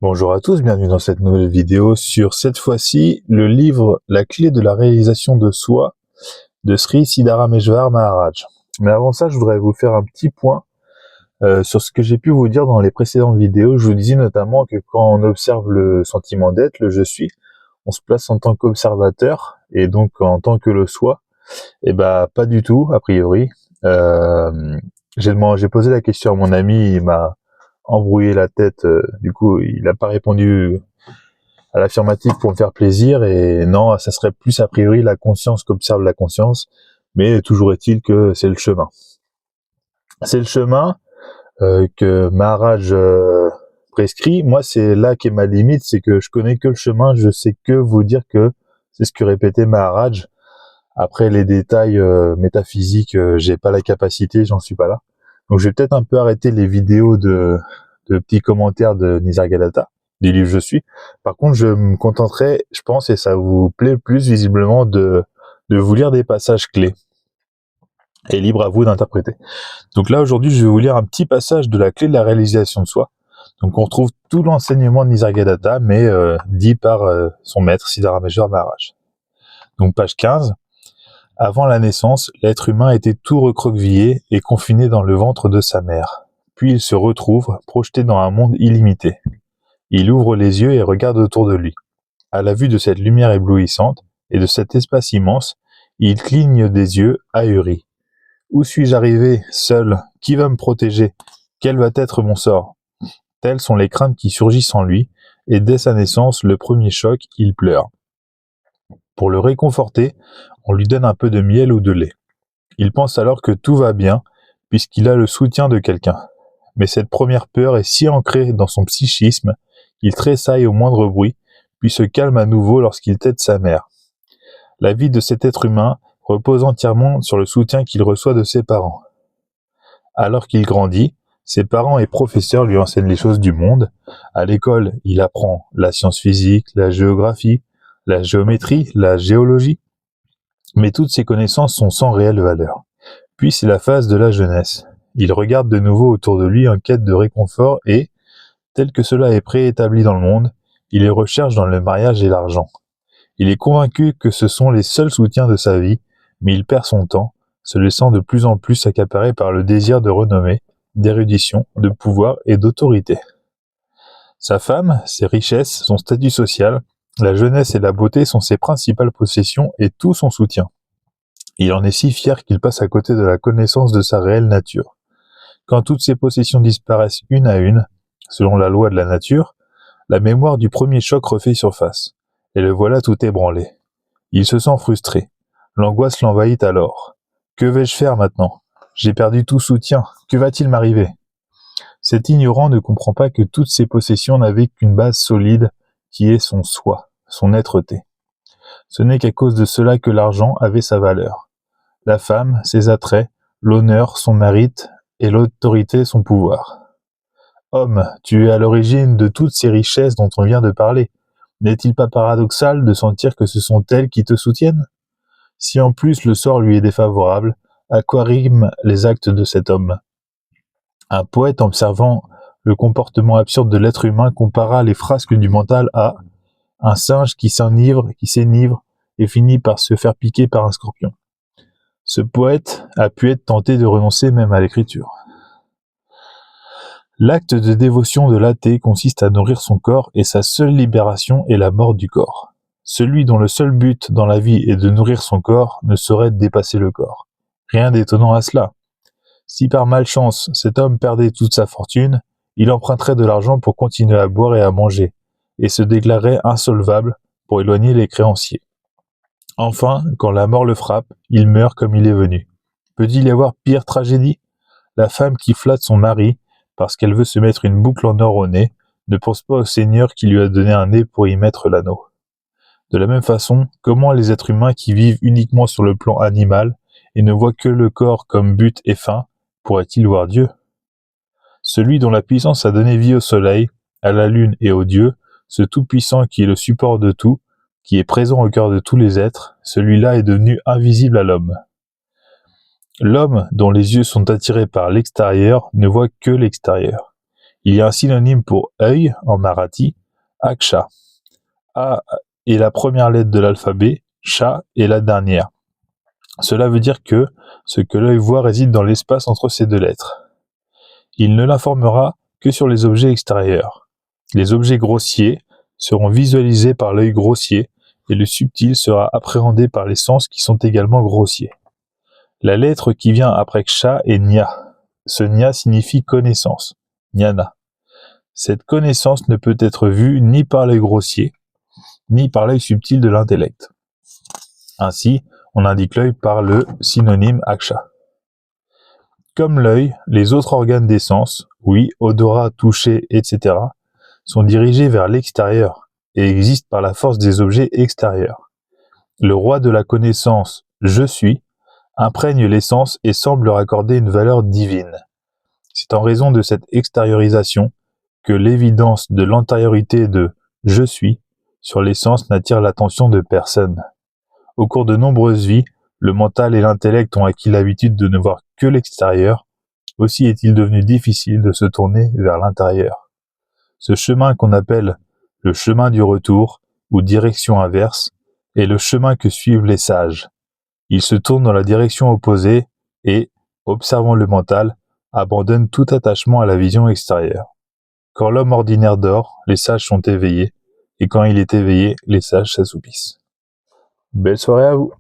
Bonjour à tous, bienvenue dans cette nouvelle vidéo sur cette fois-ci le livre La clé de la réalisation de soi de Sri Siddharameshwar Maharaj. Mais avant ça, je voudrais vous faire un petit point sur ce que j'ai pu vous dire dans les précédentes vidéos. Je vous disais notamment que quand on observe le sentiment d'être, le je suis, on se place en tant qu'observateur et donc en tant que le soi. Et pas du tout, a priori. J'ai posé la question à mon ami, il m'a embrouillé la tête, du coup il n'a pas répondu à l'affirmative pour me faire plaisir, et non, ça serait plus a priori la conscience qu'observe la conscience, mais toujours est-il que c'est le chemin. C'est le chemin que Maharaj prescrit. Moi, c'est là qu'est ma limite, c'est que je connais que le chemin, je sais que vous dire que c'est ce que répétait Maharaj. Après, les détails métaphysiques, j'ai pas la capacité, j'en suis pas là. Donc, je vais peut-être un peu arrêter les vidéos de petits commentaires de Nisargadatta, du livre Je suis. Par contre, je me contenterai, je pense, et ça vous plaît plus visiblement, de vous lire des passages clés. Et libre à vous d'interpréter. Donc là, aujourd'hui, je vais vous lire un petit passage de la clé de la réalisation de soi. Donc, on retrouve tout l'enseignement de Nisargadatta, mais dit par son maître, Siddharameshwar Maharaj. Donc, page 15. Avant la naissance, l'être humain était tout recroquevillé et confiné dans le ventre de sa mère. Puis il se retrouve, projeté dans un monde illimité. Il ouvre les yeux et regarde autour de lui. À la vue de cette lumière éblouissante et de cet espace immense, il cligne des yeux, ahuri. Où suis-je arrivé, seul? Qui va me protéger? Quel va être mon sort? Telles sont les craintes qui surgissent en lui, et dès sa naissance, le premier choc, il pleure. Pour le réconforter, on lui donne un peu de miel ou de lait. Il pense alors que tout va bien, puisqu'il a le soutien de quelqu'un. Mais cette première peur est si ancrée dans son psychisme qu'il tressaille au moindre bruit, puis se calme à nouveau lorsqu'il tête sa mère. La vie de cet être humain repose entièrement sur le soutien qu'il reçoit de ses parents. Alors qu'il grandit, ses parents et professeurs lui enseignent les choses du monde. À l'école, il apprend la science physique, la géographie, la géométrie, la géologie. Mais toutes ces connaissances sont sans réelle valeur. Puis c'est la phase de la jeunesse. Il regarde de nouveau autour de lui en quête de réconfort et, tel que cela est préétabli dans le monde, il les recherche dans le mariage et l'argent. Il est convaincu que ce sont les seuls soutiens de sa vie, mais il perd son temps, se laissant de plus en plus accaparer par le désir de renommée, d'érudition, de pouvoir et d'autorité. Sa femme, ses richesses, son statut social, la jeunesse et la beauté sont ses principales possessions et tout son soutien. Il en est si fier qu'il passe à côté de la connaissance de sa réelle nature. Quand toutes ces possessions disparaissent une à une, selon la loi de la nature, la mémoire du premier choc refait surface, et le voilà tout ébranlé. Il se sent frustré. L'angoisse l'envahit alors. Que vais-je faire maintenant? J'ai perdu tout soutien. Que va-t-il m'arriver? Cet ignorant ne comprend pas que toutes ces possessions n'avaient qu'une base solide, qui est son soi, son être-té. Ce n'est qu'à cause de cela que l'argent avait sa valeur. La femme, ses attraits, l'honneur, son mérite, et l'autorité, son pouvoir. Homme, tu es à l'origine de toutes ces richesses dont on vient de parler. N'est-il pas paradoxal de sentir que ce sont elles qui te soutiennent? Si en plus le sort lui est défavorable, à quoi riment les actes de cet homme? Un poète, observant le comportement absurde de l'être humain, compara les frasques du mental à un singe qui s'enivre et finit par se faire piquer par un scorpion. Ce poète a pu être tenté de renoncer même à l'écriture. L'acte de dévotion de l'athée consiste à nourrir son corps et sa seule libération est la mort du corps. Celui dont le seul but dans la vie est de nourrir son corps ne saurait dépasser le corps. Rien d'étonnant à cela. Si par malchance cet homme perdait toute sa fortune, il emprunterait de l'argent pour continuer à boire et à manger, et se déclarerait insolvable pour éloigner les créanciers. Enfin, quand la mort le frappe, il meurt comme il est venu. Peut-il y avoir pire tragédie? La femme qui flatte son mari, parce qu'elle veut se mettre une boucle en or au nez, ne pense pas au Seigneur qui lui a donné un nez pour y mettre l'anneau. De la même façon, comment les êtres humains qui vivent uniquement sur le plan animal et ne voient que le corps comme but et fin, pourraient-ils voir Dieu? Celui dont la puissance a donné vie au soleil, à la lune et aux dieux, ce Tout-Puissant qui est le support de tout, qui est présent au cœur de tous les êtres, celui-là est devenu invisible à l'homme. L'homme, dont les yeux sont attirés par l'extérieur, ne voit que l'extérieur. Il y a un synonyme pour œil en marathi, aksha. A est la première lettre de l'alphabet, Sha est la dernière. Cela veut dire que ce que l'œil voit réside dans l'espace entre ces deux lettres. Il ne l'informera que sur les objets extérieurs. Les objets grossiers seront visualisés par l'œil grossier et le subtil sera appréhendé par les sens qui sont également grossiers. La lettre qui vient après Ksha est Nya. Ce Nya signifie connaissance, Jnana. Cette connaissance ne peut être vue ni par l'œil grossier, ni par l'œil subtil de l'intellect. Ainsi, on indique l'œil par le synonyme Aksha. Comme l'œil, les autres organes des sens, ouïe, odorat, toucher, etc., sont dirigés vers l'extérieur et existent par la force des objets extérieurs. Le roi de la connaissance, je suis, imprègne les sens et semble leur accorder une valeur divine. C'est en raison de cette extériorisation que l'évidence de l'antériorité de « je suis » sur les sens n'attire l'attention de personne. Au cours de nombreuses vies, le mental et l'intellect ont acquis l'habitude de ne voir que l'extérieur, aussi est-il devenu difficile de se tourner vers l'intérieur. Ce chemin qu'on appelle le chemin du retour ou direction inverse est le chemin que suivent les sages. Ils se tournent dans la direction opposée et, observant le mental, abandonnent tout attachement à la vision extérieure. Quand l'homme ordinaire dort, les sages sont éveillés, et quand il est éveillé, les sages s'assoupissent. Belle soirée à vous!